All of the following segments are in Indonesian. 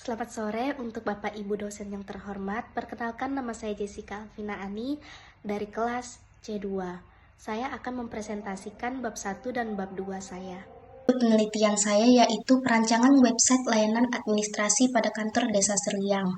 Selamat sore untuk Bapak Ibu dosen yang terhormat. Perkenalkan, nama saya Jessica Alvina Ani dari kelas C2. Saya akan mempresentasikan bab 1 dan bab 2 saya. Penelitian saya yaitu perancangan website layanan administrasi pada kantor Desa Seriang.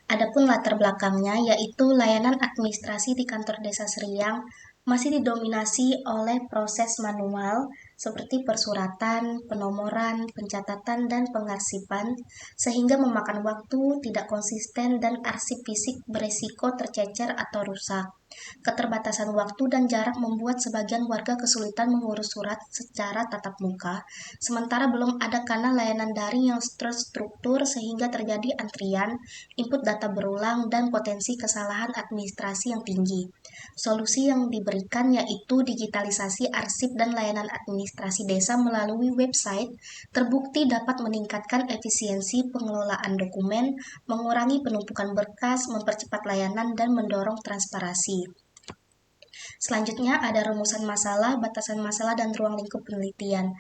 Adapun latar belakangnya yaitu layanan administrasi di kantor Desa Seriang masih didominasi oleh proses manual seperti persuratan, penomoran, pencatatan, dan pengarsipan, sehingga memakan waktu, tidak konsisten, dan arsip fisik beresiko tercecer atau rusak. Keterbatasan waktu dan jarak membuat sebagian warga kesulitan mengurus surat secara tatap muka, sementara belum ada kanal layanan daring yang terstruktur sehingga terjadi antrian, input data berulang, dan potensi kesalahan administrasi yang tinggi. Solusi yang diberikan yaitu digitalisasi arsip dan layanan administrasi desa melalui website, terbukti dapat meningkatkan efisiensi pengelolaan dokumen, mengurangi penumpukan berkas, mempercepat layanan, dan mendorong transparansi. Selanjutnya ada rumusan masalah, batasan masalah, dan ruang lingkup penelitian.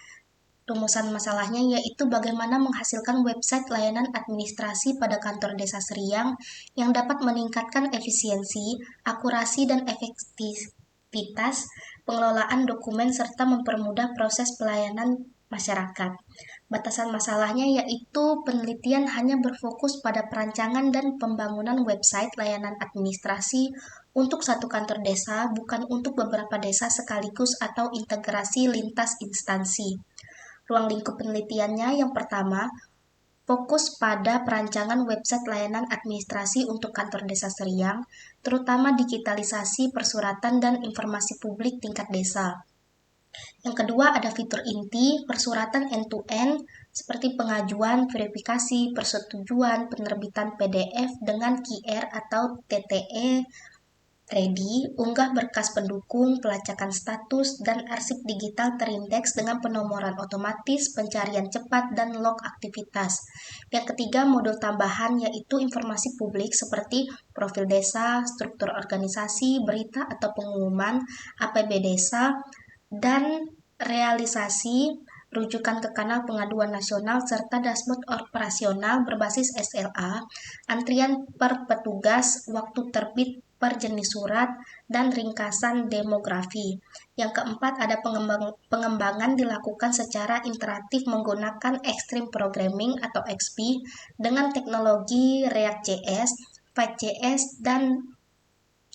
Rumusan masalahnya yaitu bagaimana menghasilkan website layanan administrasi pada kantor Desa Seriang yang dapat meningkatkan efisiensi, akurasi, dan efektivitas pengelolaan dokumen serta mempermudah proses pelayanan masyarakat. Batasan masalahnya yaitu penelitian hanya berfokus pada perancangan dan pembangunan website layanan administrasi untuk satu kantor desa, bukan untuk beberapa desa sekaligus atau integrasi lintas instansi. Ruang lingkup penelitiannya yang pertama, fokus pada perancangan website layanan administrasi untuk kantor Desa Seriang, terutama digitalisasi persuratan dan informasi publik tingkat desa. Yang kedua ada fitur inti, persuratan end-to-end, seperti pengajuan, verifikasi, persetujuan, penerbitan PDF dengan QR atau TTE, ready, unggah berkas pendukung, pelacakan status, dan arsip digital terindeks dengan penomoran otomatis, pencarian cepat, dan log aktivitas. Yang ketiga, modul tambahan yaitu informasi publik seperti profil desa, struktur organisasi, berita atau pengumuman, APB desa, dan realisasi rujukan ke kanal pengaduan nasional serta dashboard operasional berbasis SLA, antrian per petugas, waktu terbit per jenis surat, dan ringkasan demografi. Yang keempat ada pengembangan dilakukan secara interaktif menggunakan Extreme Programming atau XP dengan teknologi React.js, Vite.js, dan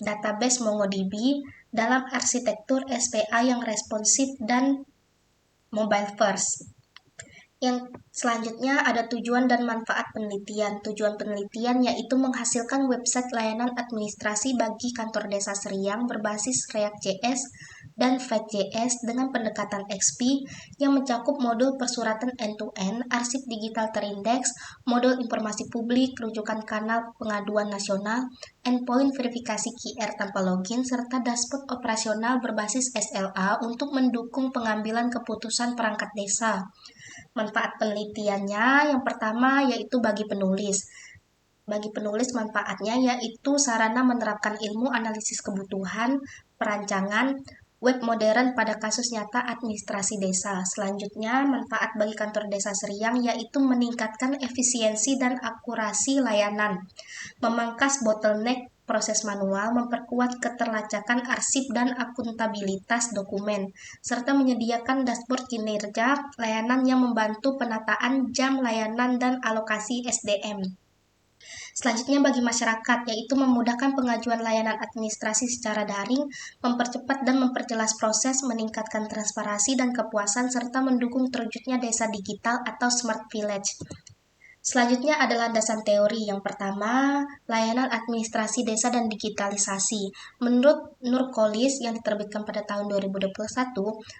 database MongoDB dalam arsitektur SPA yang responsif dan mobile first. Yang selanjutnya ada tujuan dan manfaat penelitian. Tujuan penelitian yaitu menghasilkan website layanan administrasi bagi kantor Desa Seriang berbasis React.js dan Vite.js dengan pendekatan XP yang mencakup modul persuratan end-to-end, arsip digital terindeks, modul informasi publik, rujukan kanal pengaduan nasional, endpoint verifikasi QR tanpa login, serta dashboard operasional berbasis SLA untuk mendukung pengambilan keputusan perangkat desa. Manfaat penelitiannya yang pertama yaitu bagi penulis. Bagi penulis manfaatnya yaitu sarana menerapkan ilmu analisis kebutuhan, perancangan, web modern pada kasus nyata administrasi desa. Selanjutnya, manfaat bagi kantor Desa Seriang yaitu meningkatkan efisiensi dan akurasi layanan, memangkas bottleneck proses manual, memperkuat keterlacakan arsip dan akuntabilitas dokumen, serta menyediakan dashboard kinerja layanan yang membantu penataan jam layanan dan alokasi SDM. Selanjutnya bagi masyarakat, yaitu memudahkan pengajuan layanan administrasi secara daring, mempercepat dan memperjelas proses, meningkatkan transparansi dan kepuasan, serta mendukung terwujudnya desa digital atau smart village. Selanjutnya adalah landasan teori. Yang pertama, layanan administrasi desa dan digitalisasi. Menurut Nurkolis yang diterbitkan pada tahun 2021,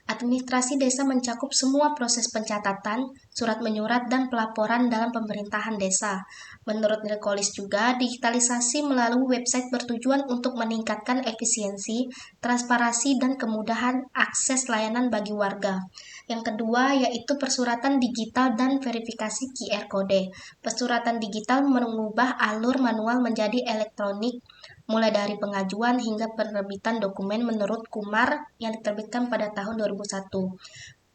administrasi desa mencakup semua proses pencatatan, surat menyurat, dan pelaporan dalam pemerintahan desa. Menurut Nurkolis juga, digitalisasi melalui website bertujuan untuk meningkatkan efisiensi, transparansi, dan kemudahan akses layanan bagi warga. Yang kedua yaitu persuratan digital dan verifikasi QR Code. Persuratan digital mengubah alur manual menjadi elektronik, mulai dari pengajuan hingga penerbitan dokumen menurut Kumar yang diterbitkan pada tahun 2021.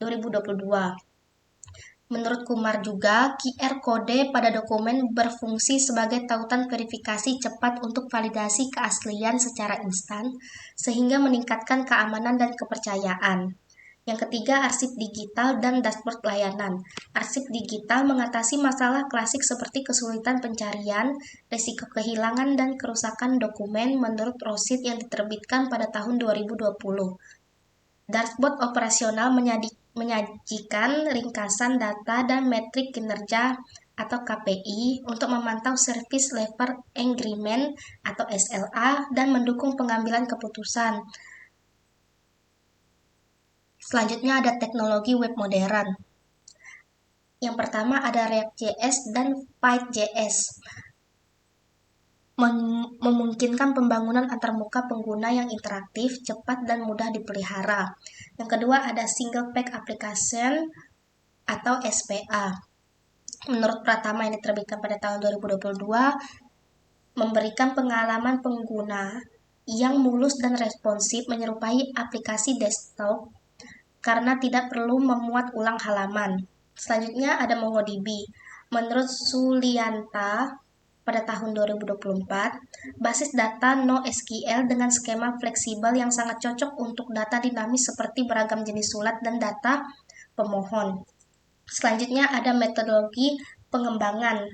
2022. Menurut Kumar juga, QR kode pada dokumen berfungsi sebagai tautan verifikasi cepat untuk validasi keaslian secara instan, sehingga meningkatkan keamanan dan kepercayaan. Yang ketiga, arsip digital dan dashboard layanan. Arsip digital mengatasi masalah klasik seperti kesulitan pencarian, risiko kehilangan, dan kerusakan dokumen menurut ROSID yang diterbitkan pada tahun 2020. Dashboard operasional menyajikan ringkasan data dan metrik kinerja atau KPI untuk memantau Service Level Agreement atau SLA dan mendukung pengambilan keputusan. Selanjutnya ada teknologi web modern. Yang pertama ada React.js dan Vite.js. Memungkinkan pembangunan antarmuka pengguna yang interaktif, cepat, dan mudah dipelihara. Yang kedua ada Single Page Application atau SPA. Menurut Pratama yang diterbitkan pada tahun 2022, memberikan pengalaman pengguna yang mulus dan responsif menyerupai aplikasi desktop karena tidak perlu memuat ulang halaman. Selanjutnya ada MongoDB. Menurut Sulianta pada tahun 2024, basis data NoSQL dengan skema fleksibel yang sangat cocok untuk data dinamis seperti beragam jenis surat dan data pemohon. Selanjutnya ada metodologi pengembangan,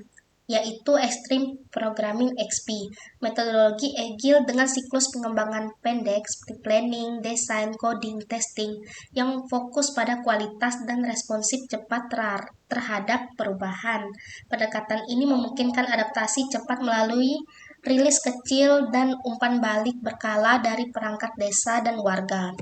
yaitu Extreme Programming XP. Metodologi Agile dengan siklus pengembangan pendek seperti planning, desain, coding, testing, yang fokus pada kualitas dan responsif cepat terhadap perubahan. Pendekatan ini memungkinkan adaptasi cepat melalui rilis kecil dan umpan balik berkala dari perangkat desa dan warga.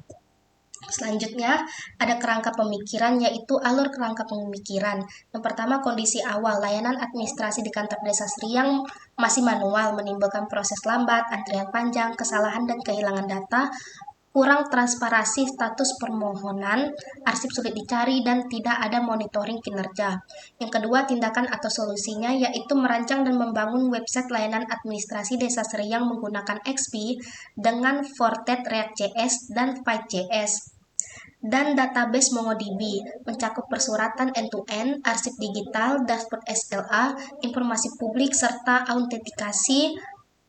Selanjutnya, ada kerangka pemikiran, yaitu alur kerangka pemikiran. Yang pertama, kondisi awal. Layanan administrasi di kantor desa Seriang masih manual, menimbulkan proses lambat, antrian panjang, kesalahan dan kehilangan data, kurang transparansi status permohonan, arsip sulit dicari, dan tidak ada monitoring kinerja. Yang kedua, tindakan atau solusinya, yaitu merancang dan membangun website layanan administrasi desa Seriang menggunakan XP dengan Fortet React.js dan Vite.js. Dan database MongoDB, mencakup persuratan end-to-end, arsip digital, dashboard SLA, informasi publik, serta autentikasi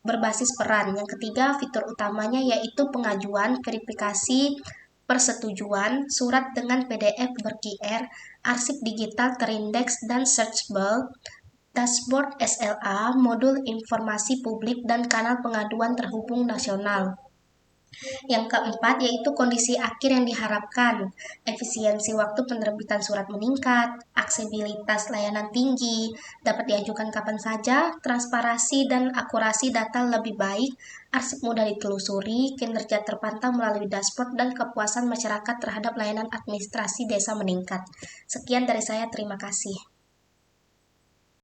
berbasis peran. Yang ketiga, fitur utamanya yaitu pengajuan, verifikasi, persetujuan, surat dengan PDF ber-QR, arsip digital terindeks dan searchable, dashboard SLA, modul informasi publik, dan kanal pengaduan terhubung nasional. Yang keempat, yaitu kondisi akhir yang diharapkan. Efisiensi waktu penerbitan surat meningkat, aksesibilitas layanan tinggi, dapat diajukan kapan saja, transparansi dan akurasi data lebih baik, arsip mudah ditelusuri, kinerja terpantau melalui dashboard, dan kepuasan masyarakat terhadap layanan administrasi desa meningkat. Sekian dari saya, terima kasih.